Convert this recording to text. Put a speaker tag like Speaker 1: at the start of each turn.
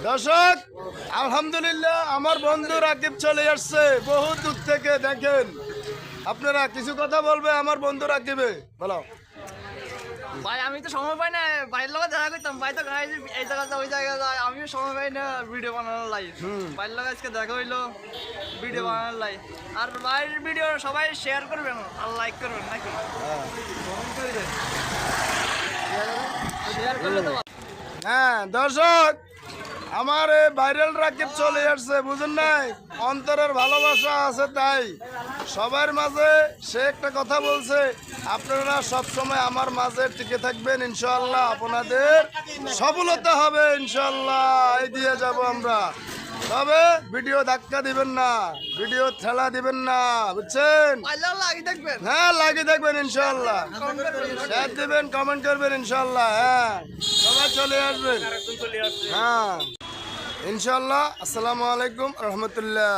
Speaker 1: দর্শক আলহামদুলিল্লাহ আমার বন্ধু রাকিব চলে আসছে বহু দূর থেকে। দেখেন আপনারা কিছু কথা বলবে আমার বন্ধু রাকিবে বলো।
Speaker 2: ভাই আমি তো সময় পাই না ভাইয়ের লোক দেখা করতাম, ভাই তো এই জায়গা ওই জায়গায় যায়, আমিও সময় পাই না ভিডিও বানানোর লাই। ভাইয়ের লোক আজকে দেখা হইলো ভিডিও বানানোর লাই। আর ভাইয়ের ভিডিও সবাই শেয়ার করবেন আর লাইক করবেন নাকি? শেয়ার করলে তো
Speaker 1: হ্যাঁ দর্শক আমার এই ভাইরাল রাকিব চলে আসছে, বুঝেন নাই? অন্তরের ভালোবাসা আছে তাই সবার মাঝে সে একটা কথা বলছে, আপনারা সব সময় আমার মাঝে টিকে থাকবেন, ইনশাআল্লাহ আপনাদের সফলতা হবে ইনশাআল্লাহ। এই দিয়ে যাব আমরা, তবে ভিডিও ধাক্কা দিবেন না, ভিডিও ঠেলা দিবেন না, বুঝছেন?
Speaker 2: লাগিয়ে দেখবেন।
Speaker 1: হ্যাঁ লাগিয়ে দেখবেন ইনশাআল্লাহ, শেয়ার দিবেন, কমেন্ট করবেন ইনশাআল্লাহ। হ্যাঁ সবাই চলে আসবেন। হ্যাঁ ইনশাআল্লাহ। আসসালামু আলাইকুম রহমতুল্লাহ।